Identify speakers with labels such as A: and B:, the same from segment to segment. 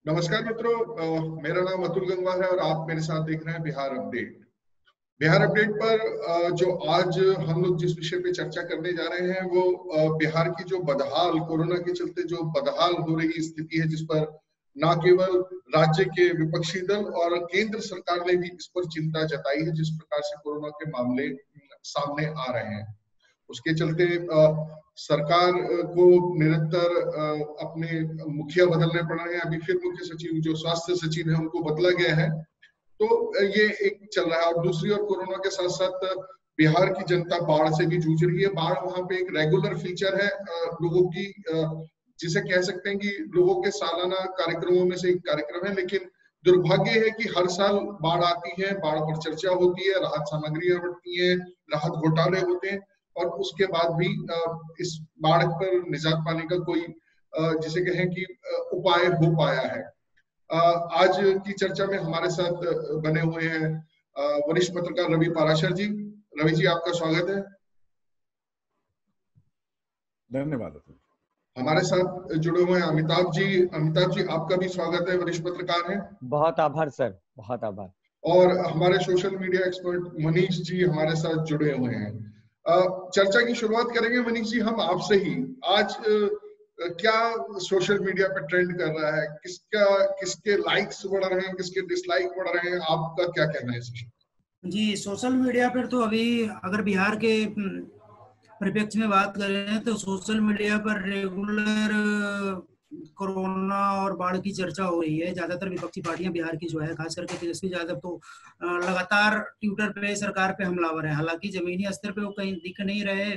A: नमस्कार मित्रों, मेरा नाम अतुल गंगवार है और आप मेरे साथ देख रहे हैं बिहार अपडेट। बिहार अपडेट पर जो आज हम लोग जिस विषय पे चर्चा करने जा रहे हैं वो बिहार की जो बदहाल कोरोना के चलते जो बदहाल हो रही स्थिति है, जिस पर न केवल राज्य के विपक्षी दल और केंद्र सरकार ने भी इस पर चिंता जताई है, जिस प्रकार से कोरोना के मामले सामने आ रहे हैं। उसके चलते सरकार को निरंतर अपने मुखिया बदलने पड़ रहे हैं। अभी फिर मुख्य सचिव जो स्वास्थ्य सचिव है उनको बदला गया है, तो ये एक चल रहा है। और दूसरी ओर कोरोना के साथ साथ बिहार की जनता बाढ़ से भी जूझ रही है। बाढ़ वहां पे एक रेगुलर फीचर है लोगों की, जिसे कह सकते हैं कि लोगों के सालाना कार्यक्रमों में से एक कार्यक्रम है। लेकिन दुर्भाग्य है कि हर साल बाढ़ आती है, बाढ़ पर चर्चा होती है, राहत सामग्रियां बढ़ती है, राहत घोटाले होते हैं और उसके बाद भी इस बाढ़ पर निजात पाने का कोई जिसे कहें कि उपाय हो पाया है। आज की चर्चा में हमारे साथ बने हुए हैं वरिष्ठ पत्रकार रवि पाराशर जी। रवि जी, आपका स्वागत है।
B: धन्यवाद।
A: हमारे साथ जुड़े हुए हैं अमिताभ जी। अमिताभ जी, आपका भी स्वागत है, वरिष्ठ पत्रकार हैं।
C: बहुत आभार सर, बहुत आभार।
A: और हमारे social media expert Manish ji हमारे साथ जुड़े हुए हैं। चर्चा की शुरुआत करेंगे मनीष जी हम आपसे ही। आज क्या सोशल मीडिया पे ट्रेंड कर रहा है, किसके लाइक्स बढ़ रहे हैं, किसके डिसलाइक बढ़ रहे हैं, आपका क्या कहना है इस विषय?
D: जी, सोशल मीडिया पर तो अभी अगर बिहार के परिप्रेक्ष्य में बात करें तो सोशल मीडिया पर रेगुलर कोरोना और बाढ़ की चर्चा हो रही है। ज्यादातर विपक्षी पार्टियां बिहार की जो है, खास करके तेजस्वी यादव तो लगातार ट्विटर पे सरकार पे हमलावर है। हालांकि जमीनी स्तर पे वो कहीं दिख नहीं रहे,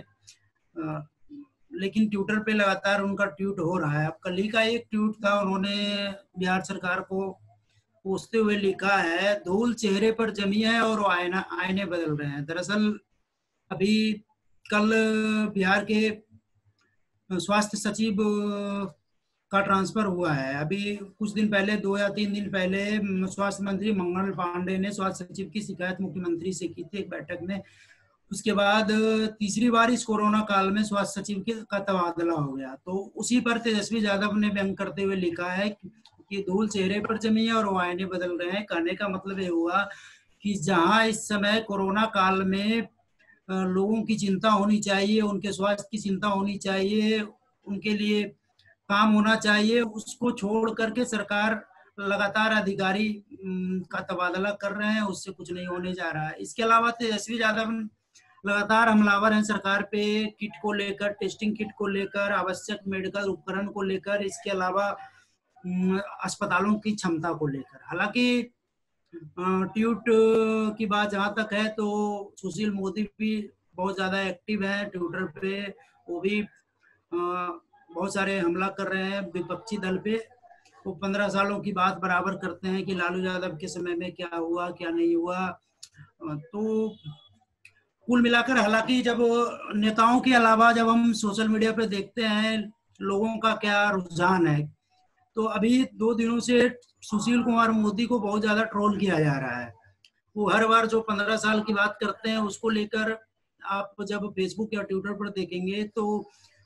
D: लेकिन ट्विटर पे लगातार उनका ट्वीट हो रहा है। अब कल ही का एक ट्वीट था, उन्होंने बिहार सरकार को पूछते हुए लिखा है, धूल चेहरे पर जमी है और आईने बदल रहे हैं। दरअसल अभी कल बिहार के स्वास्थ्य सचिव का ट्रांसफर हुआ है। अभी कुछ दिन पहले, 2 या 3 दिन पहले स्वास्थ्य मंत्री मंगल पांडे ने स्वास्थ्य सचिव की शिकायत मुख्यमंत्री से की थी एक बैठक में। उसके बाद तीसरी बार इस कोरोना काल में स्वास्थ्य सचिव का तबादला हो गया। तो उसी पर तेजस्वी यादव ने व्यंग करते हुए लिखा है कि धूल चेहरे पर जमी है और वो आईने बदल रहे हैं। कहने का मतलब ये हुआ कि जहां इस समय कोरोना काल में लोगों की चिंता होनी चाहिए, उनके स्वास्थ्य की चिंता होनी चाहिए, उनके लिए काम होना चाहिए, उसको छोड़ करके सरकार लगातार अधिकारी का तबादला कर रहे हैं, उससे कुछ नहीं होने जा रहा है। इसके अलावा तेजस्वी यादव लगातार हमलावर हैं सरकार पे, किट को लेकर, टेस्टिंग किट को लेकर, आवश्यक मेडिकल उपकरण को लेकर, इसके अलावा अस्पतालों की क्षमता को लेकर। हालांकि ट्वीट की बात जहां तक है तो सुशील मोदी भी बहुत ज्यादा एक्टिव है ट्विटर पे। वो भी बहुत सारे हमला कर रहे हैं विपक्षी दल पे। वो 15 सालों की बात बराबर करते हैं कि लालू यादव के समय में क्या हुआ क्या नहीं हुआ। तो कुल मिलाकर, हालांकि जब नेताओं के अलावा जब हम सोशल मीडिया पे देखते हैं लोगों का क्या रुझान है, तो अभी 2 दिनों से सुशील कुमार मोदी को बहुत ज्यादा ट्रोल किया जा रहा है। वो हर बार जो 15 साल की बात करते हैं उसको लेकर आप जब फेसबुक या ट्विटर पर देखेंगे तो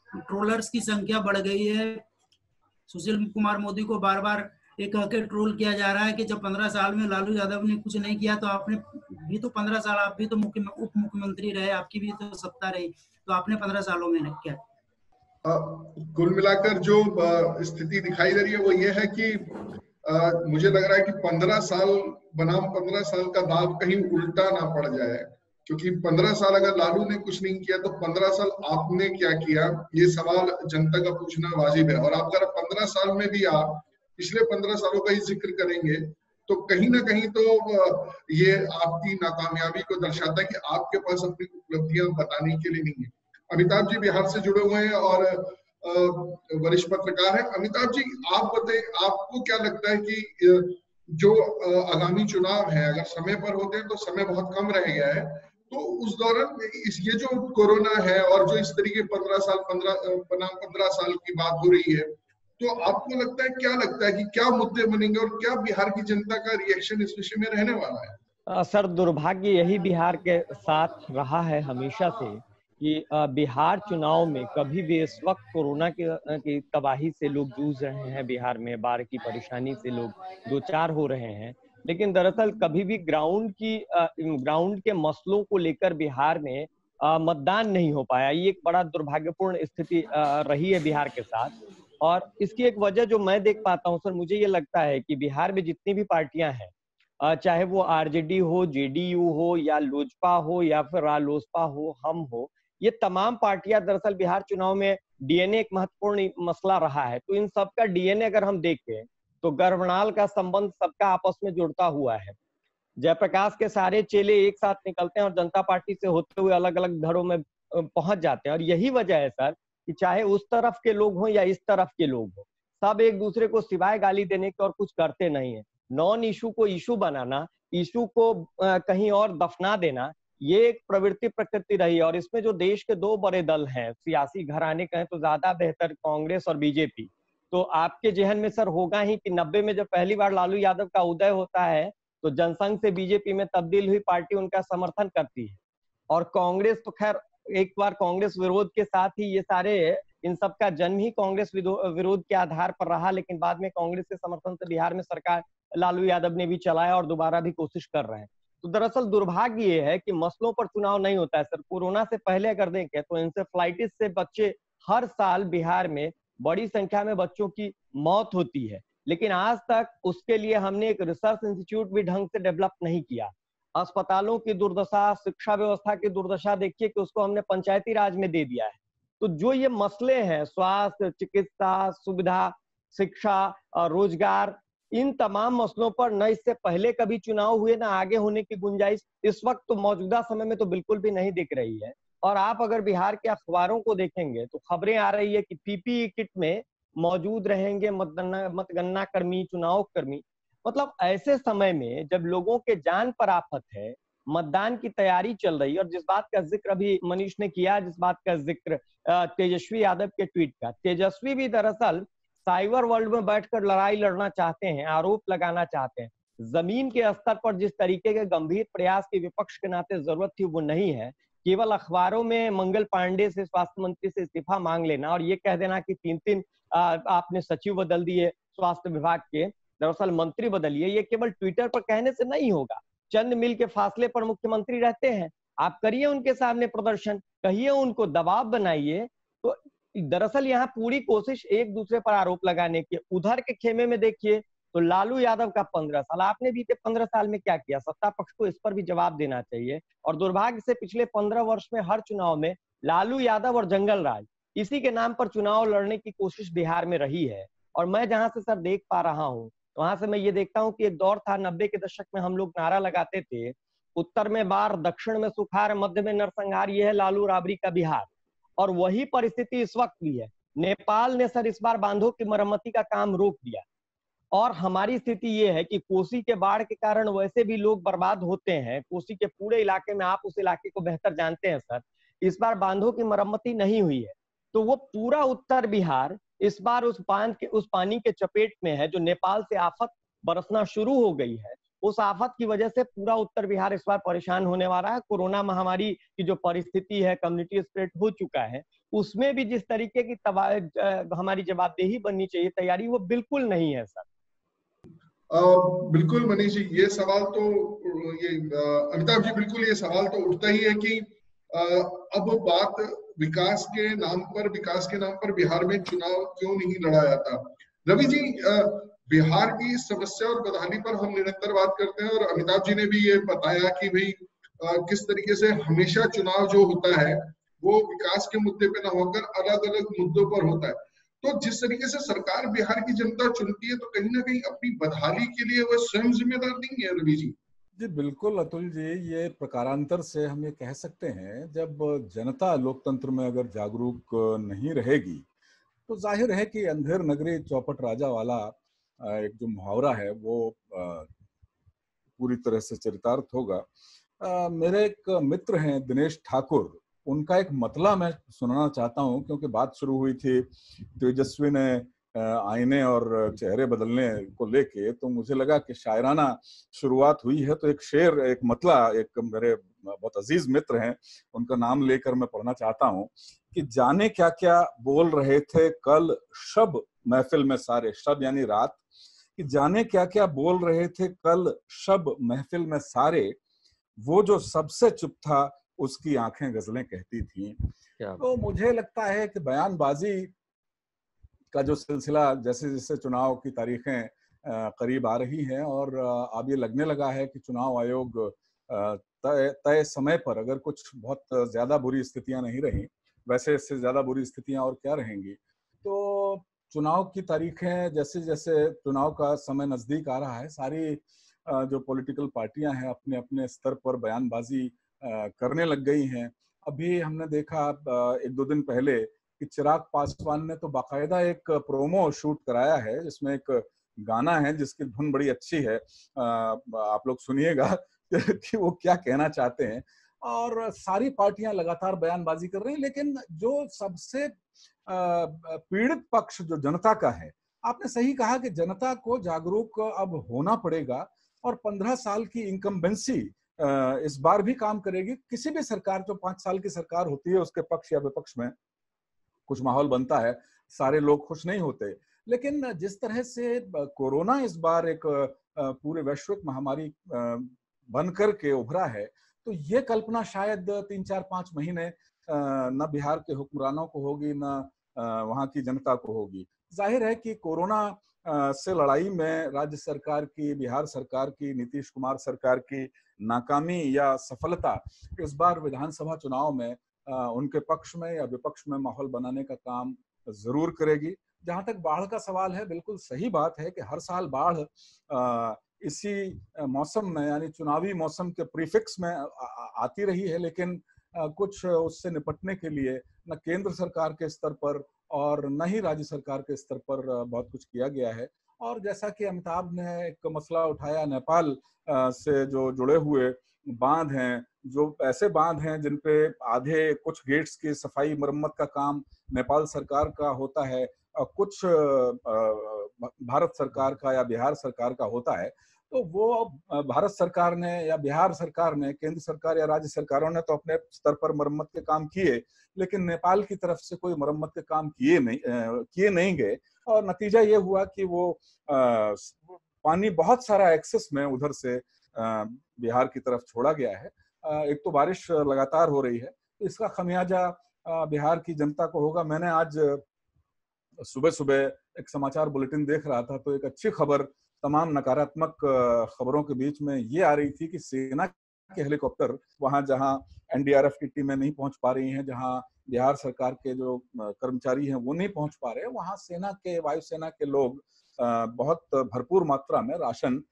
D: ट्रोलर्स की संख्या बढ़ गई है। सुशील कुमार मोदी को बार बार एक के ट्रोल किया जा रहा है कि जब 15 साल में लालू यादव ने कुछ नहीं किया तो आपने भी तो 15 साल, आप भी तो उप मुख्यमंत्री रहे, आपकी भी तो सत्ता रही, तो आपने 15 सालों में क्या?
A: कुल मिलाकर जो स्थिति दिखाई दे रही है वो ये है कि मुझे लग रहा है कि 15 साल बनाम 15 साल का दाव कहीं उल्टा ना पड़ जाए, क्योंकि 15 साल अगर लालू ने कुछ नहीं किया तो 15 साल आपने क्या किया, ये सवाल जनता का पूछना वाजिब है। और आप अगर 15 साल में भी आप पिछले 15 सालों का ही जिक्र करेंगे तो कहीं ना कहीं तो ये आपकी नाकामयाबी को दर्शाता है कि आपके पास अपनी उपलब्धियां बताने के लिए नहीं है। अमिताभ जी बिहार से जुड़े हुए हैं और वरिष्ठ पत्रकार हैं। अमिताभ जी, आप बताइए, आपको क्या लगता है कि जो आगामी चुनाव है अगर समय पर होते हैं तो समय बहुत कम रह गया है, तो उस दौरान ये जो कोरोना है और जो इस तरीके 15 साल की बात हो रही है, तो आपको लगता है, क्या लगता है कि क्या मुद्दे बनेंगे और क्या बिहार की जनता का रिएक्शन इस विषय में रहने वाला है?
C: सर, दुर्भाग्य यही बिहार के साथ रहा है हमेशा से कि बिहार चुनाव में कभी भी इस वक्त कोरोना की तबाही से लोग जूझ रहे हैं, बिहार में बाढ़ की परेशानी से लोग दो चार हो रहे हैं, लेकिन दरअसल कभी भी ग्राउंड के मसलों को लेकर बिहार में मतदान नहीं हो पाया। ये एक बड़ा दुर्भाग्यपूर्ण स्थिति रही है बिहार के साथ। और इसकी एक वजह जो मैं देख पाता हूँ सर, मुझे ये लगता है कि बिहार में जितनी भी पार्टियां हैं, चाहे वो आरजेडी हो, जेडीयू हो, या लोजपा हो, या फिर रालोसपा हो, हम हो, ये तमाम पार्टियां दरअसल बिहार चुनाव में डीएनए एक महत्वपूर्ण मसला रहा है। तो इन सबका डीएनए अगर हम देखें तो गर्भनाल का संबंध सबका आपस में जुड़ता हुआ है। जयप्रकाश के सारे चेले एक साथ निकलते हैं और जनता पार्टी से होते हुए अलग अलग धड़ों में पहुंच जाते हैं। और यही वजह है सर कि चाहे उस तरफ के लोग हों या इस तरफ के लोग हों, सब एक दूसरे को सिवाय गाली देने के और कुछ करते नहीं है। नॉन इशू को इशू बनाना, इशू को कहीं और दफना देना, ये एक प्रवृत्ति प्रकृति रही है। और इसमें जो देश के दो बड़े दल हैं, सियासी घराने कहें तो ज्यादा बेहतर, कांग्रेस और बीजेपी, तो आपके जहन में सर होगा ही कि 90 में जब पहली बार लालू यादव का उदय होता है तो जनसंघ से बीजेपी में तब्दील हुई पार्टी उनका समर्थन करती है। और कांग्रेस तो खैर एक बार कांग्रेस विरोध के साथ ही ये सारे, इन सब का जन्म ही कांग्रेस विरोध के आधार पर रहा, लेकिन बाद में कांग्रेस के समर्थन से बिहार में सरकार लालू यादव ने भी चलाया और दोबारा भी कोशिश कर रहे हैं। तो दरअसल दुर्भाग्य ये है कि मसलों पर चुनाव नहीं होता है सर। कोरोना से पहले अगर देखें तो इंसेफ्लाइटिस से बच्चे हर साल बिहार में बड़ी संख्या में बच्चों की मौत होती है, लेकिन आज तक उसके लिए हमने एक रिसर्च इंस्टीट्यूट भी ढंग से डेवलप नहीं किया। अस्पतालों की दुर्दशा, शिक्षा व्यवस्था की दुर्दशा देखिए कि उसको हमने पंचायती राज में दे दिया है। तो जो ये मसले हैं, स्वास्थ्य, चिकित्सा सुविधा, शिक्षा और रोजगार, इन तमाम मसलों पर न इससे पहले कभी चुनाव हुए, ना आगे होने की गुंजाइश इस वक्त तो मौजूदा समय में तो बिल्कुल भी नहीं दिख रही है। और आप अगर बिहार के अखबारों को देखेंगे तो खबरें आ रही है कि पीपीई किट में मौजूद रहेंगे मतगणना कर्मी, चुनाव कर्मी। मतलब ऐसे समय में जब लोगों के जान पर आफत है, मतदान की तैयारी चल रही है, और जिस बात का जिक्र अभी मनीष ने किया, जिस बात का जिक्र तेजस्वी यादव के ट्वीट का, तेजस्वी भी दरअसल साइबर वर्ल्ड में बैठकर लड़ाई लड़ना चाहते हैं, आरोप लगाना चाहते हैं। जमीन के स्तर पर जिस तरीके के गंभीर प्रयास की विपक्ष के नाते जरूरत थी वो नहीं है। केवल अखबारों में मंगल पांडे से, स्वास्थ्य मंत्री से इस्तीफा मांग लेना और ये कह देना कि 3-3 आपने सचिव बदल दिए स्वास्थ्य विभाग के, दरअसल मंत्री बदलिए, ये केवल ट्विटर पर कहने से नहीं होगा। चंद मील के फासले पर मुख्यमंत्री रहते हैं, आप करिए उनके सामने प्रदर्शन, कहिए उनको, दबाव बनाइए। तो दरअसल यहाँ पूरी कोशिश एक दूसरे पर आरोप लगाने की। उधर के खेमे में देखिए तो लालू यादव का 15 साल, आपने बीते 15 साल में क्या किया? सत्ता पक्ष को इस पर भी जवाब देना चाहिए। और दुर्भाग्य से पिछले 15 वर्ष में हर चुनाव में लालू यादव और जंगल राज, इसी के नाम पर चुनाव लड़ने की कोशिश बिहार में रही है। और मैं जहां से सर देख पा रहा हूँ, वहां से मैं ये देखता हूँ कि एक दौर था 90 के दशक में, हम लोग नारा लगाते थे, उत्तर में बाढ़, दक्षिण में सुखार, मध्य में नरसंहार, ये है लालू राबड़ी का बिहार। और वही परिस्थिति इस वक्त भी है। नेपाल ने सर इस बार बांधों की मरम्मती का काम रोक दिया। और हमारी स्थिति ये है कि कोसी के बाढ़ के कारण वैसे भी लोग बर्बाद होते हैं, कोसी के पूरे इलाके में, आप उस इलाके को बेहतर जानते हैं सर, इस बार बांधों की मरम्मती नहीं हुई है। तो वो पूरा उत्तर बिहार इस बार उस बांध के, उस पानी के चपेट में है जो नेपाल से आफत बरसना शुरू हो गई है। उस आफत की वजह से पूरा उत्तर बिहार इस बार परेशान होने वाला है। कोरोना महामारी की जो परिस्थिति है, कम्युनिटी स्प्रेड हो चुका है, उसमें भी जिस तरीके की हमारी जवाबदेही बननी चाहिए, तैयारी, वो बिल्कुल नहीं है सर।
A: बिल्कुल मनीष जी, ये सवाल तो, ये अमिताभ जी, बिल्कुल ये सवाल तो उठता ही है कि अब बात विकास के नाम पर बिहार में चुनाव क्यों नहीं लड़ा जाता। रवि जी, बिहार की समस्या और बदहाली पर हम निरंतर बात करते हैं, और अमिताभ जी ने भी ये बताया कि भाई किस तरीके से हमेशा चुनाव जो होता है वो विकास के मुद्दे पे ना होकर अलग अलग मुद्दों पर होता है। तो जिस तरीके से सरकार बिहार की जनता चुनती है, तो कहीं ना कहीं अपनी बदहाली के लिए वह स्वयं जिम्मेदार नहीं है रवि जी?
B: जी बिल्कुल अतुल जी, ये प्रकारांतर से हम ये कह सकते हैं, जब जनता लोकतंत्र में अगर जागरूक नहीं रहेगी तो जाहिर है कि अंधेर नगरी चौपट राजा वाला एक जो मुहावरा है वो पूरी तरह से चरितार्थ होगा। मेरे एक मित्र हैं दिनेश ठाकुर, उनका एक मतला मैं सुनाना चाहता हूं, क्योंकि बात शुरू हुई थी तेजस्वी ने आईने और चेहरे बदलने को लेके, तो मुझे लगा कि शायराना शुरुआत हुई है, तो एक शेर, एक मतला, एक मेरे बहुत अजीज मित्र हैं, उनका नाम लेकर मैं पढ़ना चाहता हूं कि जाने क्या क्या बोल रहे थे कल शब महफिल में सारे, शब यानी रात, कि जाने क्या क्या बोल रहे थे कल शब महफिल में सारे, वो जो सबसे चुप था उसकी आंखें गजलें कहती थीं। तो मुझे लगता है कि बयानबाजी का जो सिलसिला, जैसे जैसे चुनाव की तारीखें करीब आ रही हैं और अब ये लगने लगा है कि चुनाव आयोग तय समय पर, अगर कुछ बहुत ज्यादा बुरी स्थितियां नहीं रही, वैसे इससे ज्यादा बुरी स्थितियां और क्या रहेंगी, तो चुनाव की तारीखें, जैसे जैसे चुनाव का समय नजदीक आ रहा है, सारी जो पॉलिटिकल पार्टियां हैं अपने अपने स्तर पर बयानबाजी करने लग गई हैं। अभी हमने देखा एक दो दिन पहले कि चिराग पासवान ने तो बाकायदा एक प्रोमो शूट कराया है, जिसमें एक गाना है जिसकी धुन बड़ी अच्छी है, आप लोग सुनिएगा कि वो क्या कहना चाहते हैं। और सारी पार्टियां लगातार बयानबाजी कर रही हैं, लेकिन जो सबसे पीड़ित पक्ष जो जनता का है, आपने सही कहा कि जनता को जागरूक अब होना पड़ेगा और 15 साल की इनकम्बेंसी इस बार भी काम करेगी। किसी भी सरकार, जो 5 साल की सरकार होती है, उसके पक्ष या विपक्ष में कुछ माहौल बनता है, सारे लोग खुश नहीं होते, लेकिन जिस तरह से कोरोना इस बार एक पूरे वैश्विक महामारी बन करके उभरा है, तो ये कल्पना शायद 3-4-5 महीने न बिहार के हुक्मरानों को होगी, न वहां की जनता को होगी। जाहिर है कि कोरोना से लड़ाई में राज्य सरकार की, बिहार सरकार की, नीतीश कुमार सरकार की नाकामी या सफलता इस बार विधानसभा चुनाव में उनके पक्ष में या विपक्ष में माहौल बनाने का काम जरूर करेगी। जहां तक बाढ़ का सवाल है, बिल्कुल सही बात है कि हर साल बाढ़ इसी मौसम में, यानी चुनावी मौसम के प्रीफिक्स में आती रही है, लेकिन कुछ उससे निपटने के लिए न केंद्र सरकार के स्तर पर और न ही राज्य सरकार के स्तर पर बहुत कुछ किया गया है। और जैसा कि अमिताभ ने एक मसला उठाया, नेपाल से जो जुड़े हुए बांध हैं, जो ऐसे बांध हैं जिन पे आधे, कुछ गेट्स की सफाई मरम्मत का काम नेपाल सरकार का होता है, कुछ भारत सरकार का या बिहार सरकार का होता है, तो वो भारत सरकार ने या बिहार सरकार ने, केंद्र सरकार या राज्य सरकारों ने तो अपने स्तर पर मरम्मत के काम किए, लेकिन नेपाल की तरफ से कोई मरम्मत के काम किए नहीं गए। और नतीजा ये हुआ कि वो पानी बहुत सारा एक्सेस में उधर से बिहार की तरफ छोड़ा गया है। एक तो बारिश लगातार हो रही है, तो इसका खमियाजा बिहार की जनता को होगा। मैंने आज सुबह सुबह एक समाचार बुलेटिन देख रहा था, तो एक अच्छी खबर तमाम नकारात्मक खबरों के बीच में ये आ रही थी कि सेना के हेलीकॉप्टर वहां जहां एनडीआरएफ की टीमें नहीं पहुंच पा रही हैं, जहां बिहार सरकार के जो कर्मचारी हैं वो नहीं पहुंच पा रहे हैं, वहां सेना के, वायुसेना के लोग बहुत भरपूर मात्रा में राशन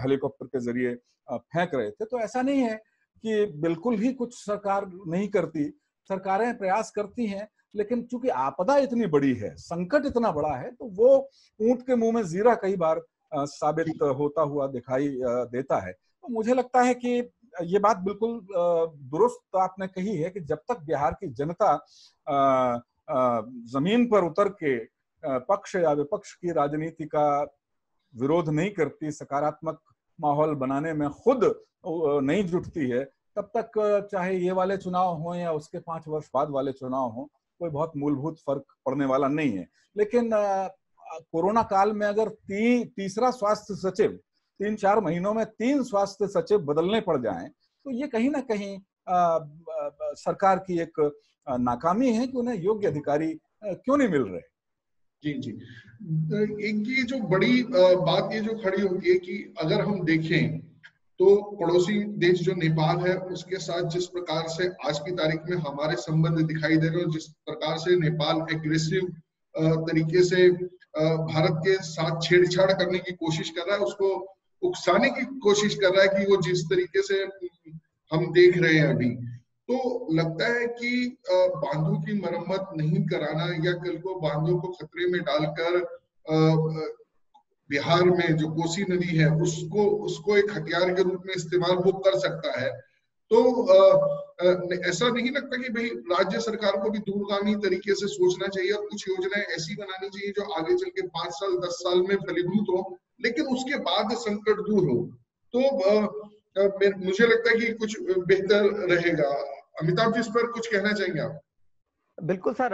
B: हेलीकॉप्टर के जरिए फेंक रहे थे। तो ऐसा नहीं है कि बिल्कुल ही कुछ सरकार नहीं करती, सरकारें प्रयास करती हैं, लेकिन चूंकि आपदा इतनी बड़ी है, संकट इतना बड़ा है, तो वो ऊंट के मुंह में जीरा कई बार साबित होता हुआ दिखाई देता है। तो मुझे लगता है कि ये बात बिल्कुल दुरुस्त आपने कही है कि जब तक बिहार की जनता जमीन पर उतर के पक्ष या विपक्ष की राजनीति का विरोध नहीं करती, सकारात्मक माहौल बनाने में खुद नहीं जुटती है, तब तक चाहे ये वाले चुनाव हो या उसके 5 वर्ष बाद वाले चुनाव हो, कोई बहुत मूलभूत फर्क पड़ने वाला नहीं है। लेकिन कोरोना काल में अगर तीसरा स्वास्थ्य सचिव, 3-4 महीनों में 3 स्वास्थ्य सचिव बदलने पड़ जाएं, तो ये कहीं ना कहीं सरकार की एक नाकामी है कि उन्हें योग्य अधिकारी क्यों नहीं मिल रहे।
A: जी जी, एक ये जो बड़ी बात ये जो खड़ी होती है कि अगर हम देखें तो पड़ोसी देश जो नेपाल है, उसके साथ जिस प्रकार से आज की तारीख में हमारे संबंध दिखाई दे रहे हैं, जिस प्रकार से नेपाल एग्रेसिव तरीके से भारत के साथ छेड़छाड़ करने की कोशिश कर रहा है, उसको उकसाने की कोशिश कर रहा है कि वो जिस तरीके से हम देख रहे हैं अभी, तो लगता है कि बांधों की मरम्मत नहीं कराना या कल को बांधों को खतरे में डालकर बिहार में जो कोसी नदी है उसको एक हथियार के रूप में इस्तेमाल वो कर सकता है। तो ऐसा नहीं लगता कि भाई राज्य सरकार को भी दूरगामी तरीके से सोचना चाहिए और कुछ योजनाएं ऐसी बनानी चाहिए जो आगे चल के 5 साल 10 साल में फलीभूत हो, लेकिन उसके बाद संकट दूर हो, तो मुझे लगता है कि कुछ बेहतर रहेगा। अमिताभ जी, इस पर कुछ कहना चाहेंगे आप?
C: बिल्कुल सर,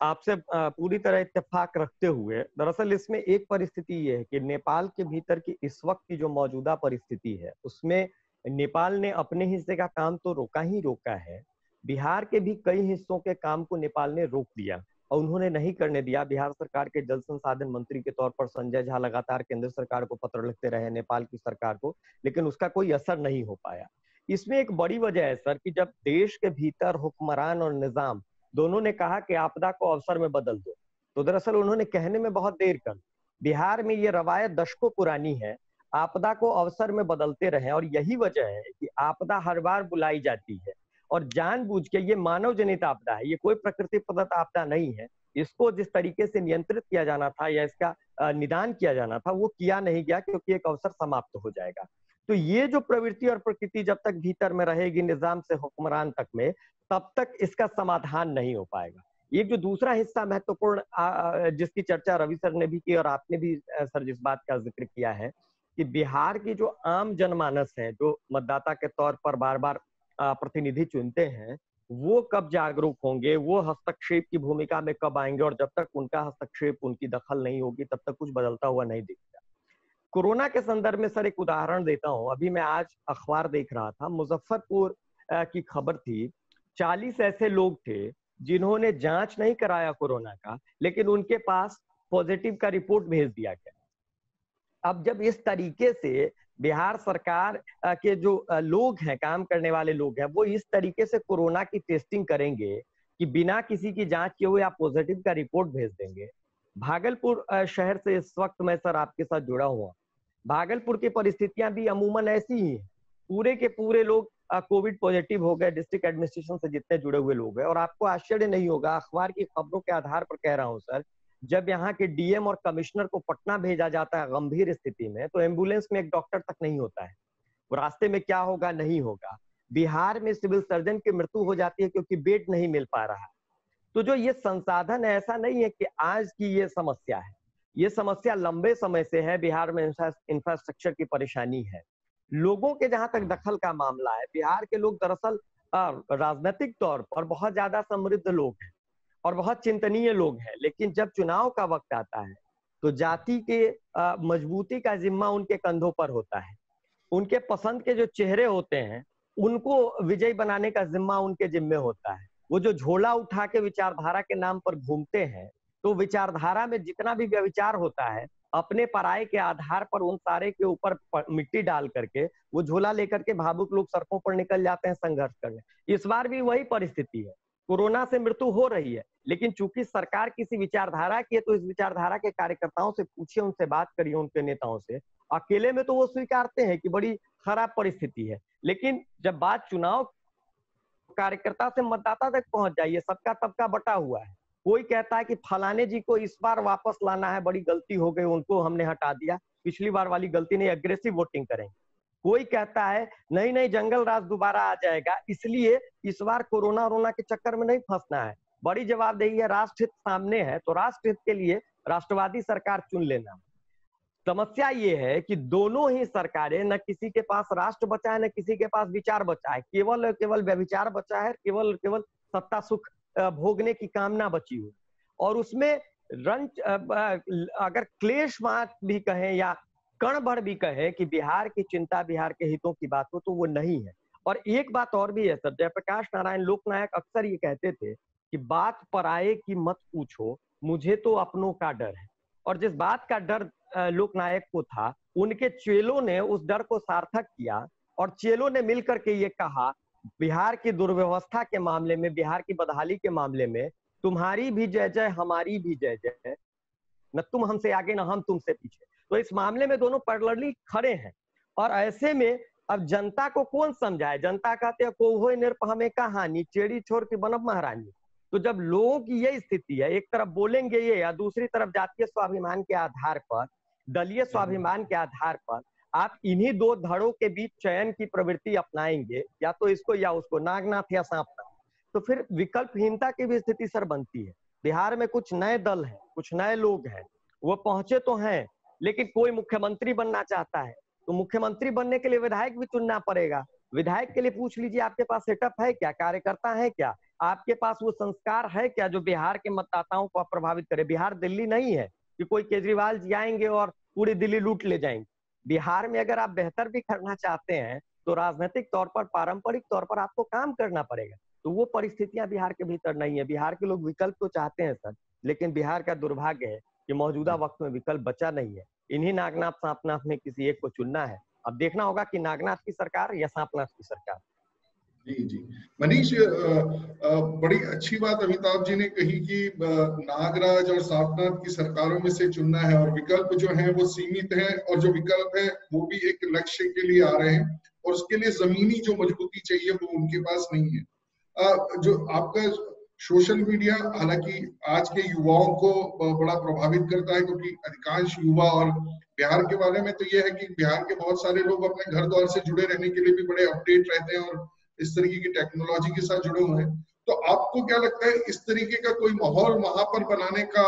C: आपसे पूरी तरह इत्तेफाक रखते हुए, दरअसल इसमें एक परिस्थिति ये है कि नेपाल के भीतर की इस वक्त की जो मौजूदा परिस्थिति है उसमें नेपाल ने अपने हिस्से का काम तो रोका ही रोका है, बिहार के भी कई हिस्सों के काम को नेपाल ने रोक दिया और उन्होंने नहीं करने दिया। बिहार सरकार के जल संसाधन मंत्री के तौर पर संजय झा लगातार केंद्र सरकार को पत्र लिखते रहे, नेपाल की सरकार को, लेकिन उसका कोई असर नहीं हो पाया। इसमें एक बड़ी वजह है सर कि जब देश के भीतर हुक्मरान और निजाम दोनों ने कहा कि आपदा को अवसर में बदल दो, तो दरअसल उन्होंने कहने में बहुत देर कर। बिहार में ये रवायत दशकों पुरानी है, आपदा को अवसर में बदलते रहे, और यही वजह है कि आपदा हर बार बुलाई जाती है और जानबूझ के, ये मानव जनित आपदा है, ये कोई प्रकृति प्रदत्त आपदा नहीं है। इसको जिस तरीके से नियंत्रित किया जाना था या इसका निदान किया जाना था वो किया नहीं गया, क्योंकि एक अवसर समाप्त हो जाएगा। तो ये जो प्रवृत्ति और प्रकृति जब तक भीतर में रहेगी निजाम से हुक्मरान तक में, तब तक इसका समाधान नहीं हो पाएगा। ये जो दूसरा हिस्सा महत्वपूर्ण जिसकी चर्चा रवि सर ने भी की और आपने भी सर जिस बात का जिक्र किया है कि बिहार की जो आम जनमानस है, जो मतदाता के तौर पर बार बार प्रतिनिधि चुनते हैं, वो कब जागरूक होंगे, वो हस्तक्षेप की भूमिका में कब आएंगे, और जब तक उनका हस्तक्षेप, उनकी दखल नहीं होगी तब तक कुछ बदलता हुआ नहीं दिखेगा। कोरोना के संदर्भ में सर एक उदाहरण देता हूं। अभी मैं आज अखबार देख रहा था, मुजफ्फरपुर की खबर थी, 40 ऐसे लोग थे जिन्होंने जांच नहीं कराया कोरोना का, लेकिन उनके पास पॉजिटिव का रिपोर्ट भेज दिया गया। अब जब इस तरीके से बिहार सरकार के जो लोग हैं, काम करने वाले लोग हैं, वो इस तरीके से कोरोना की टेस्टिंग करेंगे कि बिना किसी की जांच किए हुए आप पॉजिटिव का रिपोर्ट भेज देंगे। भागलपुर शहर से इस वक्त मैं सर आपके साथ जुड़ा हुआ। भागलपुर की परिस्थितियां भी अमूमन ऐसी ही हैं, पूरे के पूरे लोग कोविड पॉजिटिव हो गए, डिस्ट्रिक्ट एडमिनिस्ट्रेशन से जितने जुड़े हुए लोग हैं। और आपको आश्चर्य नहीं होगा, अखबार की खबरों के आधार पर कह रहा हूं सर, जब यहाँ के डीएम और कमिश्नर को पटना भेजा जाता है गंभीर स्थिति में, तो एम्बुलेंस में एक डॉक्टर तक नहीं होता है। वो रास्ते में क्या होगा नहीं होगा। बिहार में सिविल सर्जन की मृत्यु हो जाती है क्योंकि बेड नहीं मिल पा रहा है। तो जो ये संसाधन है, ऐसा नहीं है कि आज की ये समस्या है, ये समस्या लंबे समय से है। बिहार में इंफ्रास्ट्रक्चर की परेशानी है। लोगों के जहां तक दखल का मामला है, बिहार के लोग दरअसल राजनीतिक तौर पर बहुत ज्यादा समृद्ध लोग हैं और बहुत चिंतनीय लोग हैं, लेकिन जब चुनाव का वक्त आता है तो जाति के मजबूती का जिम्मा उनके कंधों पर होता है। उनके पसंद के जो चेहरे होते हैं उनको विजयी बनाने का जिम्मा उनके जिम्मे होता है। वो जो झोला उठा के विचारधारा के नाम पर घूमते हैं, तो विचारधारा में जितना भी व्यभिचार होता है, अपने पराये के आधार पर उन सारे के ऊपर मिट्टी डाल करके वो झोला लेकर के भावुक लोग सड़कों पर निकल जाते हैं संघर्ष करने। इस बार भी वही परिस्थिति है, कोरोना से मृत्यु हो रही है, लेकिन चूंकि सरकार किसी विचारधारा की है तो इस विचारधारा के कार्यकर्ताओं से पूछिए, उनसे बात करिए, उनके नेताओं से। अकेले में तो वो स्वीकारते हैं कि बड़ी खराब परिस्थिति है, लेकिन जब बात चुनाव कार्यकर्ता से मतदाता तक पहुंच जाइए, सबका तबका बटा हुआ है। कोई कहता है कि फलाने जी को इस बार वापस लाना है, बड़ी गलती हो गई, उनको हमने हटा दिया, पिछली बार वाली गलती नहीं, एग्रेसिव वोटिंग करेंगे। कोई कहता है नहीं नहीं जंगल राज दोबारा आ जाएगा, इसलिए इस बार कोरोना के चक्कर में नहीं फंसना है, बड़ी जवाबदेही है, राष्ट्र हित सामने है, तो राष्ट्र हित के लिए राष्ट्रवादी सरकार चुन लेना। समस्या ये है कि दोनों ही सरकारें, न किसी के पास राष्ट्र बचा है, न किसी के पास विचार बचा है, केवल व्यभिचार बचा है, केवल सत्ता सुख भोगने की कामना बची हुई। और उसमें रंच अगर क्लेश बात भी कहें या कण भर भी कहे कि बिहार की चिंता, बिहार के हितों की बात हो, तो वो नहीं है। और एक बात और भी है सर, जयप्रकाश नारायण लोकनायक अक्सर ये कहते थे कि बात पराये की मत पूछो, मुझे तो अपनों का डर है। और जिस बात का डर लोकनायक को था, उनके चेलों ने उस डर को सार्थक किया और चेलों ने मिलकर के ये कहा, बिहार की दुर्व्यवस्था के मामले में, बिहार की बदहाली के मामले में तुम्हारी भी जय जय, हमारी भी जय जय, न तुम हमसे आगे न हम तुमसे पीछे। तो इस मामले में दोनों पैरेलली खड़े हैं। और ऐसे में अब जनता को कौन समझाए? जनता कहते हैं को निरप हमें कहानी, चेड़ी छोड़ के बनब महारानी। तो जब लोगों की ये स्थिति है, एक तरफ बोलेंगे ये, या दूसरी तरफ जातीय स्वाभिमान के आधार पर, दलीय स्वाभिमान के आधार पर आप इन्हीं दो धड़ों के बीच चयन की प्रवृत्ति अपनाएंगे, या तो इसको या उसको, नागनाथ या सांपनाथ, तो फिर विकल्पहीनता की भी स्थिति सर बनती है। बिहार में कुछ नए दल हैं, कुछ नए लोग हैं, वो पहुंचे तो हैं, लेकिन कोई मुख्यमंत्री बनना चाहता है तो मुख्यमंत्री बनने के लिए विधायक भी चुनना पड़ेगा। विधायक के लिए पूछ लीजिए, आपके पास सेटअप है क्या, कार्यकर्ता है क्या, आपके पास वो संस्कार है क्या जो बिहार के मतदाताओं को प्रभावित करे। बिहार दिल्ली नहीं है कि कोई केजरीवाल जी आएंगे और पूरी दिल्ली लूट ले जाएंगे। बिहार में अगर आप बेहतर भी करना चाहते हैं तो राजनीतिक तौर पर, पारंपरिक तौर पर आपको काम करना पड़ेगा। तो वो परिस्थितियां बिहार के भीतर नहीं है। बिहार के लोग विकल्प तो चाहते हैं सर, लेकिन बिहार का दुर्भाग्य है कि मौजूदा वक्त में विकल्प बचा नहीं है। इन्हीं नागनाथ सांपनाथ में किसी एक को चुनना है। अब देखना होगा कि नागनाथ की सरकार या सांपनाथ की सरकार।
A: जी जी मनीष, बड़ी अच्छी बात अमिताभ जी ने कही कि नागराज और सांपनाथ की सरकारों में से चुनना है, और विकल्प जो है वो सीमित है, और जो विकल्प है वो भी एक लक्ष्य के लिए आ रहे हैं, और उसके लिए जमीनी जो मजबूती चाहिए वो उनके पास नहीं है। जो आपका सोशल मीडिया हालांकि आज के युवाओं को बड़ा प्रभावित करता है, क्योंकि अधिकांश युवा, और बिहार के बारे में तो ये है कि बिहार के बहुत सारे लोग अपने घर द्वार से जुड़े रहने के लिए भी बड़े अपडेट रहते हैं और इस तरीके की टेक्नोलॉजी के साथ जुड़े हुए हैं। तो आपको क्या लगता है, इस तरीके का कोई माहौल वहां पर बनाने का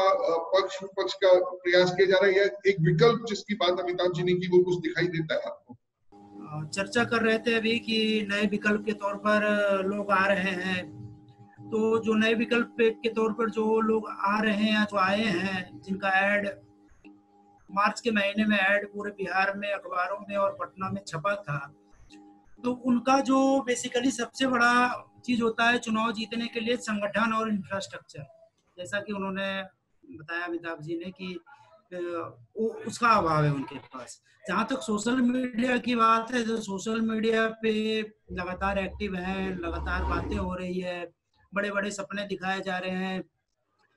A: पक्ष विपक्ष का प्रयास किया जा रहा है, या एक विकल्प जिसकी बात अमिताभ जी ने की वो कुछ दिखाई देता है आपको?
D: चर्चा कर रहे थे अभी कि नए विकल्प के तौर पर लोग आ रहे हैं, तो जो नए विकल्प के तौर पर जो लोग आ रहे हैं या जो आए हैं, जिनका ऐड मार्च के महीने में ऐड पूरे बिहार में अखबारों में और पटना में छपा था, तो उनका जो बेसिकली सबसे बड़ा चीज होता है चुनाव जीतने के लिए संगठन और इंफ्रास्ट्रक्चर, जैसा कि उन्होंने बताया अमिताभ जी ने कि उसका अभाव है उनके पास। जहाँ तक सोशल मीडिया की बात है, तो सोशल मीडिया पे लगातार एक्टिव हैं, लगातार बातें हो रही है, बड़े बड़े सपने दिखाए जा रहे हैं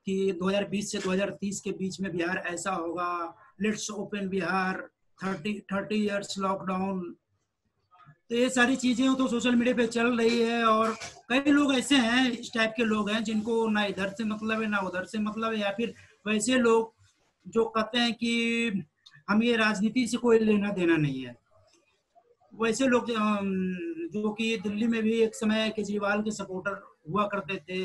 D: कि 2020 से 2030 के बीच में बिहार ऐसा होगा, let's open Bihar, 30 years lockdown. तो ये सारी चीजें तो सोशल मीडिया पे चल रही है, और कई लोग ऐसे हैं, इस टाइप के लोग हैं जिनको ना इधर से मतलब है ना उधर से मतलब है, या फिर वैसे लोग जो कहते हैं कि हम ये राजनीति से कोई लेना देना नहीं है। वैसे लोग जो कि दिल्ली में भी एक समय केजरीवाल के सपोर्टर हुआ करते थे,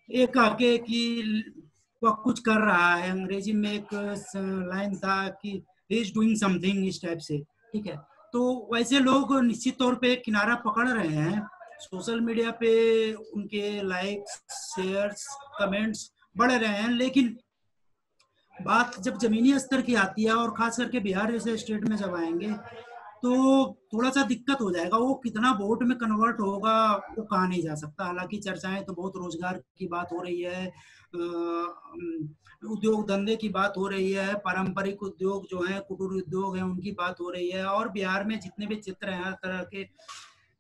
D: एक आके कि वह कुछ कर रहा है, अंग्रेजी में एक लाइन था कि ही इज डूइंग समथिंग, इस टाइप से, ठीक है। तो वैसे लोग निश्चित तौर पे किनारा पकड़ रहे हैं। सोशल मीडिया पे उनके लाइक्स, शेयर्स, कमेंट्स बढ़ रहे हैं, लेकिन बात जब जमीनी स्तर की आती है, और खास करके बिहार जैसे स्टेट में जब आएंगे तो थोड़ा सा दिक्कत हो जाएगा। वो कितना वोट में कन्वर्ट होगा वो कहा नहीं जा सकता। हालांकि चर्चाएं तो बहुत रोजगार की बात हो रही है, उद्योग धंधे की बात हो रही है, पारंपरिक उद्योग जो है, कुटीर उद्योग है, उनकी बात हो रही है, और बिहार में जितने भी चित्र हैं, हर तरह के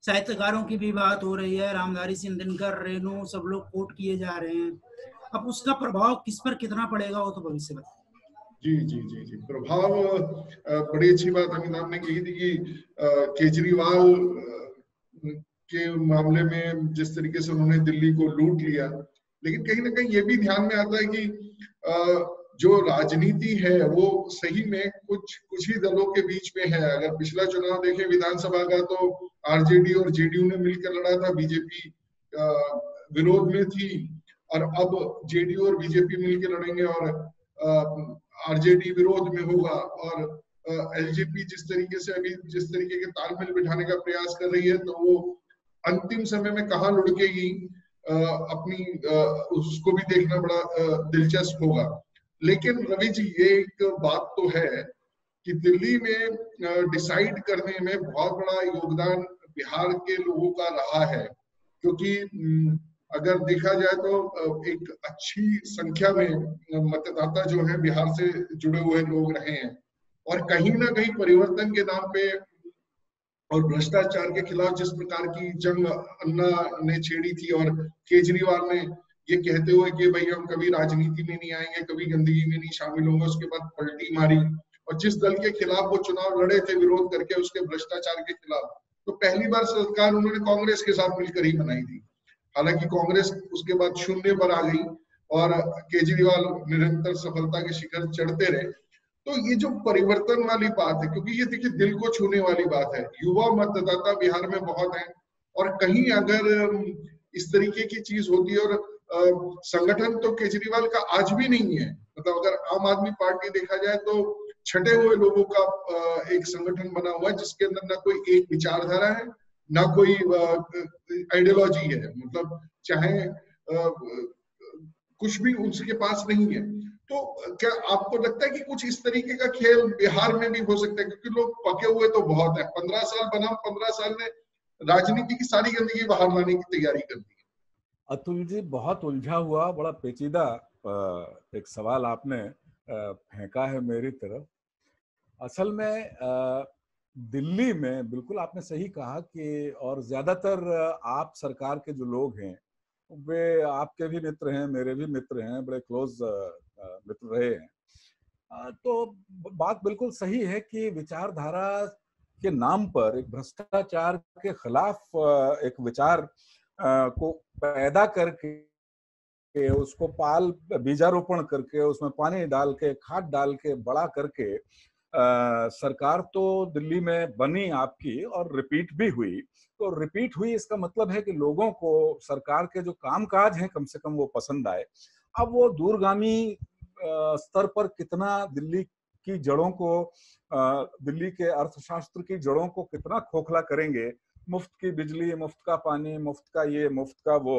D: साहित्यकारों की भी बात हो रही है, रामधारी सिंह दिनकर, रेणु, सब लोग कोट किए जा रहे हैं। अब उसका प्रभाव किस पर कितना पड़ेगा वो तो भविष्य बताएगा।
A: जी जी जी जी प्रभाव, बड़ी अच्छी बात अमिताभ ने कही थी कि केजरीवाल के मामले में जिस तरीके से उन्होंने दिल्ली को लूट लिया, लेकिन कहीं ना कहीं ये भी ध्यान में आता है कि जो राजनीति है वो सही में कुछ ही दलों के बीच में है। अगर पिछला चुनाव देखें विधानसभा का, तो आरजेडी और जेडीयू ने मिलकर लड़ा था, बीजेपी विरोध में थी, और अब जेडीयू और बीजेपी मिलकर लड़ेंगे और आरजेडी विरोध में होगा, और एलजेपी जिस तरीके से अभी जिस तरीके के तालमेल बिठाने का प्रयास कर रही है, तो वो अंतिम समय में कहाँ लुढ़केगी अपनी उसको भी देखना बड़ा दिलचस्प होगा। लेकिन रवि जी, ये एक बात तो है कि दिल्ली में डिसाइड करने में बहुत बड़ा योगदान बिहार के लोगों का रहा है, क्योंकि अगर देखा जाए तो एक अच्छी संख्या में मतदाता जो है बिहार से जुड़े हुए लोग रहे हैं, और कहीं ना कहीं परिवर्तन के नाम पे और भ्रष्टाचार के खिलाफ जिस प्रकार की जंग अन्ना ने छेड़ी थी, और केजरीवाल ने ये कहते हुए कि भाई हम कभी राजनीति में नहीं आएंगे, कभी गंदगी में नहीं शामिल होंगे, उसके बाद पलटी मारी, और जिस दल के खिलाफ वो चुनाव लड़े थे विरोध करके उसके भ्रष्टाचार के खिलाफ, तो पहली बार सरकार उन्होंने कांग्रेस के साथ मिलकर ही बनाई थी। हालांकि कांग्रेस उसके बाद शून्य पर आ गई और केजरीवाल निरंतर सफलता के शिखर चढ़ते रहे। तो ये जो परिवर्तन वाली बात है, क्योंकि ये देखिए दिल को छूने वाली बात है, युवा मतदाता बिहार में बहुत है, और कहीं अगर इस तरीके की चीज होती है, और संगठन तो केजरीवाल का आज भी नहीं है, मतलब अगर आम आदमी पार्टी देखा जाए तो छटे हुए लोगों का एक संगठन बना हुआ है, जिसके अंदर ना कोई एक विचारधारा है, ना कोई आइडियोलॉजी है, मतलब चाहे कुछ भी उसके पास नहीं है। तो क्या आपको लगता है कि कुछ इस तरीके का खेल बिहार में भी हो सकता है, क्योंकि लोग पके हुए तो बहुत है, 15 साल बनाम 15 साल में राजनीति की सारी गंदगी बाहर लाने की तैयारी कर दी है।
B: अतुल जी, बहुत उलझा हुआ, बड़ा पेचीदा एक सवाल आपने फेंका है मेरी तरफ। असल में दिल्ली में बिल्कुल आपने सही कहा कि, और ज्यादातर आप सरकार के जो लोग हैं वे आपके भी मित्र हैं, मेरे भी मित्र हैं, बड़े क्लोज मित्र रहे हैं। तो बात बिल्कुल सही है कि विचारधारा के नाम पर एक भ्रष्टाचार के खिलाफ एक विचार को पैदा करके, उसको पाल बीजारोपण करके, उसमें पानी डाल के, खाद डाल के बड़ा करके सरकार तो दिल्ली में बनी आपकी, और रिपीट भी हुई। तो रिपीट हुई इसका मतलब है कि लोगों को सरकार के जो कामकाज हैं कम से कम वो पसंद आए। अब वो दूरगामी स्तर पर कितना दिल्ली की जड़ों को, दिल्ली के अर्थशास्त्र की जड़ों को कितना खोखला करेंगे, मुफ्त की बिजली, मुफ्त का पानी, मुफ्त का ये, मुफ्त का वो,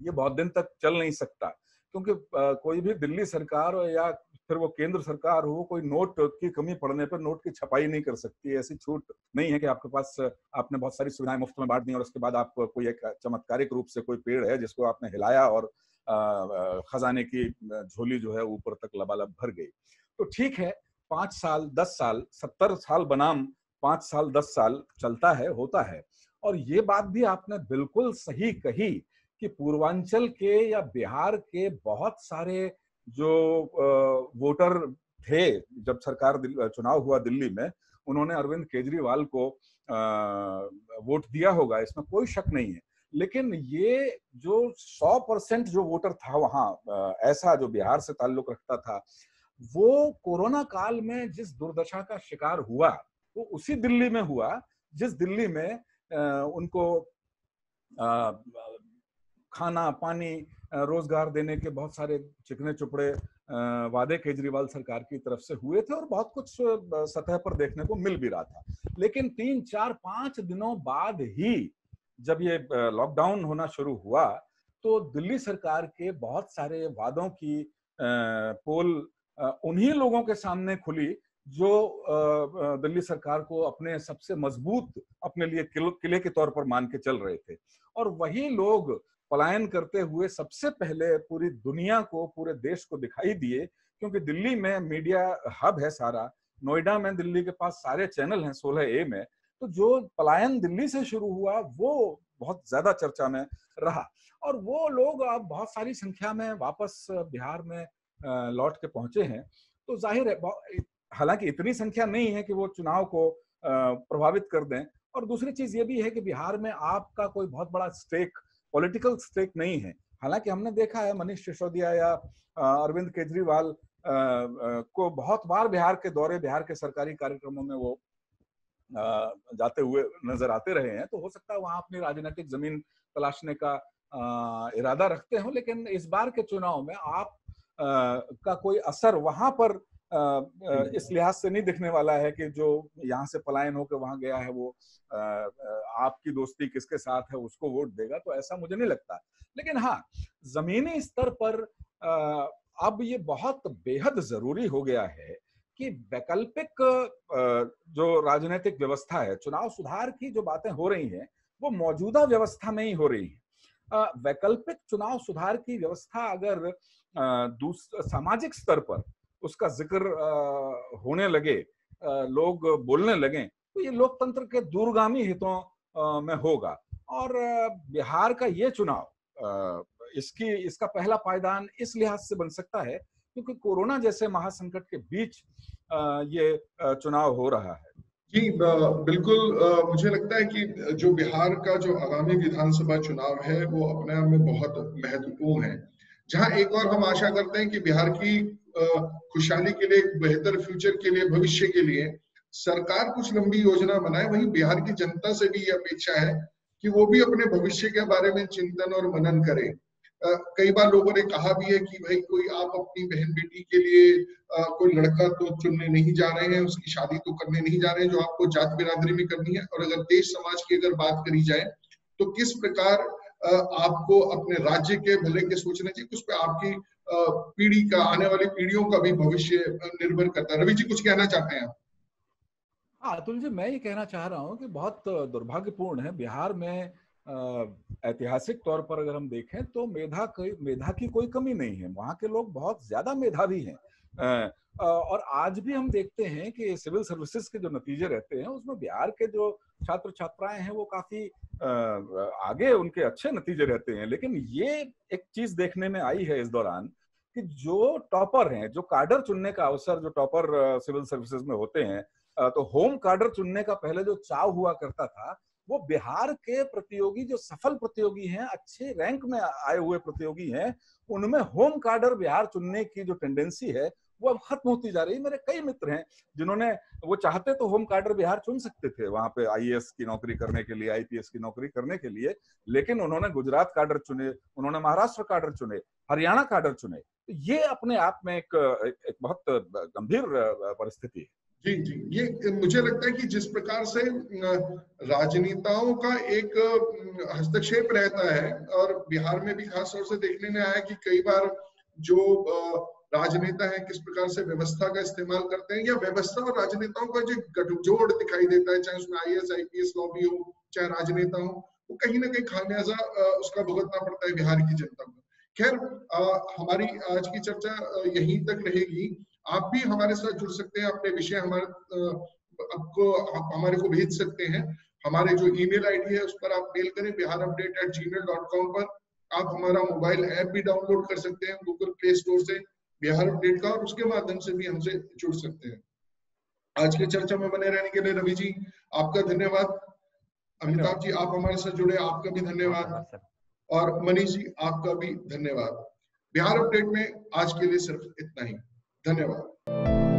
B: ये बहुत दिन तक चल नहीं सकता। क्योंकि कोई भी दिल्ली सरकार या फिर वो केंद्र सरकार हो, कोई नोट की कमी पड़ने पर नोट की छपाई नहीं कर सकती। ऐसी छूट नहीं है कि आपके पास, आपने बहुत सारी सुविधाएं मुफ्त में बांट दी और उसके बाद आप कोई एक चमत्कारिक रूप से कोई पेड़ है जिसको आपने हिलाया और खजाने की झोली जो है ऊपर तक लबालब भर गई। तो ठीक है, 5 साल 10 साल 70 साल बनाम 5 साल 10 साल चलता है, होता है। और ये बात भी आपने बिल्कुल सही कही कि पूर्वांचल के या बिहार के बहुत सारे जो वोटर थे, जब सरकार चुनाव हुआ दिल्ली में, उन्होंने अरविंद केजरीवाल को वोट दिया होगा, इसमें कोई शक नहीं है। लेकिन ये जो 100% जो वोटर था वहां ऐसा जो बिहार से ताल्लुक रखता था, वो कोरोना काल में जिस दुर्दशा का शिकार हुआ वो उसी दिल्ली में हुआ जिस दिल्ली में उनको खाना, पानी, रोजगार देने के बहुत सारे चिकने चुपड़े वादे केजरीवाल सरकार की तरफ से हुए थे, और बहुत कुछ सतह पर देखने को मिल भी रहा था। लेकिन 3, 4, 5 दिनों बाद ही जब ये लॉकडाउन होना शुरू हुआ, तो दिल्ली सरकार के बहुत सारे वादों की पोल उन्हीं लोगों के सामने खुली जो दिल्ली सरकार को अपने सबसे मजबूत, अपने लिए किले के तौर पर मान के चल रहे थे। और वही लोग पलायन करते हुए सबसे पहले पूरी दुनिया को, पूरे देश को दिखाई दिए, क्योंकि दिल्ली में मीडिया हब है सारा, नोएडा में दिल्ली के पास सारे चैनल हैं 16A में। तो जो पलायन दिल्ली से शुरू हुआ वो बहुत ज्यादा चर्चा में रहा, और वो लोग अब बहुत सारी संख्या में वापस बिहार में लौट के पहुंचे हैं। तो जाहिर है, हालांकि इतनी संख्या नहीं है कि वो चुनाव को प्रभावित कर दें। और दूसरी चीज ये भी है कि बिहार में आपका कोई बहुत बड़ा स्टेक, पॉलिटिकल स्टेक नहीं है। हालांकि हमने देखा है मनीष सिसोदिया या अरविंद केजरीवाल को बहुत बार बिहार के दौरे, बिहार के सरकारी कार्यक्रमों में वो जाते हुए नजर आते रहे हैं। तो हो सकता है वहां अपनी राजनीतिक जमीन तलाशने का इरादा रखते हो। लेकिन इस बार के चुनाव में आप का कोई असर वहां पर इस लिहाज से नहीं दिखने वाला है कि जो यहाँ से पलायन होकर वहां गया है वो आपकी दोस्ती किसके साथ है उसको वोट देगा, तो ऐसा मुझे नहीं लगता। लेकिन हाँ, जमीनी स्तर पर अब ये बहुत बेहद जरूरी हो गया है कि वैकल्पिक जो राजनीतिक व्यवस्था है, चुनाव सुधार की जो बातें हो रही हैं वो मौजूदा व्यवस्था में ही हो रही है। वैकल्पिक चुनाव सुधार की व्यवस्था अगर सामाजिक स्तर पर उसका जिक्र होने लगे, लोग बोलने लगे, तो ये लोकतंत्र के दूरगामी हितों में होगा। और बिहार का ये चुनाव इसका पहला पायदान इस लिहाज से बन सकता है क्योंकि कोरोना जैसे महासंकट के बीच ये चुनाव हो रहा है।
A: जी बिल्कुल, मुझे लगता है कि जो बिहार का जो आगामी विधानसभा चुनाव है वो अपने आप में बहुत महत्वपूर्ण है। जहां एक और हम आशा करते हैं कि बिहार की खुशहाली के लिए, एक बेहतर फ्यूचर के लिए, भविष्य के लिए सरकार कुछ लंबी योजना बनाए, वहीं बिहार की जनता से भी ये अपेक्षा है कि वो भी अपने भविष्य के बारे में चिंतन और मनन करे। कई बार लोगों ने कहा भी है कि भाई कोई आप अपनी बहन बेटी के लिए कोई लड़का तो चुनने नहीं जा रहे हैं, उसकी शादी तो करने नहीं जा रहे हैं जो आपको जात बिरादरी में करनी है। और अगर देश समाज की अगर बात करी जाए तो किस प्रकार आपको अपने राज्य के भले के सोचना चाहिए, उस पर आपकी पीढ़ी का, आने वाली पीढ़ियों का भी भविष्य निर्भर करता है। रवि जी कुछ कहना चाहते हैं?
B: हाँ अतुल जी, मैं ये कहना चाह रहा हूँ कि बहुत दुर्भाग्यपूर्ण है बिहार में ऐतिहासिक तौर पर अगर हम देखें तो मेधा की कोई कमी नहीं है। वहाँ के लोग बहुत ज्यादा मेधावी हैं और आज भी हम देखते हैं कि सिविल सर्विसेज के जो नतीजे रहते हैं उसमें बिहार के जो छात्र छात्राएं हैं वो काफी आगे, उनके अच्छे नतीजे रहते हैं। लेकिन ये एक चीज देखने में आई है इस दौरान कि जो टॉपर हैं, जो काडर चुनने का अवसर जो टॉपर सिविल सर्विसेज में होते हैं, तो होम काडर चुनने का पहले जो चाव हुआ करता था वो बिहार के प्रतियोगी, जो सफल प्रतियोगी हैं, अच्छे रैंक में आए हुए प्रतियोगी हैं, उनमें होम काडर बिहार चुनने की जो टेंडेंसी है वो अब खत्म होती जा रही है। मेरे कई मित्र हैं जिन्होंने, वो चाहते तो होम काडर बिहार चुन सकते थे वहां पे आईएएस की नौकरी करने के लिए, आईपीएस की नौकरी करने के लिए, लेकिन उन्होंने गुजरात काडर चुने, उन्होंने महाराष्ट्र काडर चुने, हरियाणा काडर चुने। ये अपने आप में एक बहुत गंभीर परिस्थिति है।
A: जी जी, ये मुझे लगता है कि जिस प्रकार से राजनेताओं का एक हस्तक्षेप रहता है, और बिहार में भी खास तौर से देखने में आया कि कई बार जो राजनेता हैं किस प्रकार से व्यवस्था का इस्तेमाल करते हैं, या व्यवस्था और राजनेताओं का जो गठजोड़ दिखाई देता है, चाहे उसमें आईएएस आईपीएस लॉबी हो, चाहे राजनेता हो, वो कहीं ना कहीं खामियाजा उसका भुगतना पड़ता है बिहार की जनता को। खैर, हमारी आज की चर्चा यहीं तक रहेगी। आप भी हमारे साथ जुड़ सकते हैं, अपने विषय हमारे को भेज सकते हैं। हमारे जो ईमेल आईडी है उस पर आप मेल करें, biharupdate@gmail.com पर। आप हमारा मोबाइल ऐप भी डाउनलोड कर सकते हैं गूगल प्ले स्टोर से, बिहार अपडेट का, और उसके माध्यम से भी हमसे जुड़ सकते हैं। आज की चर्चा में बने रहने के लिए रवि जी आपका धन्यवाद। अमिताभ जी आप हमारे साथ जुड़े, आपका भी धन्यवाद। और मनीष जी आपका भी धन्यवाद। बिहार अपडेट में आज के लिए सिर्फ इतना ही। धन्यवाद।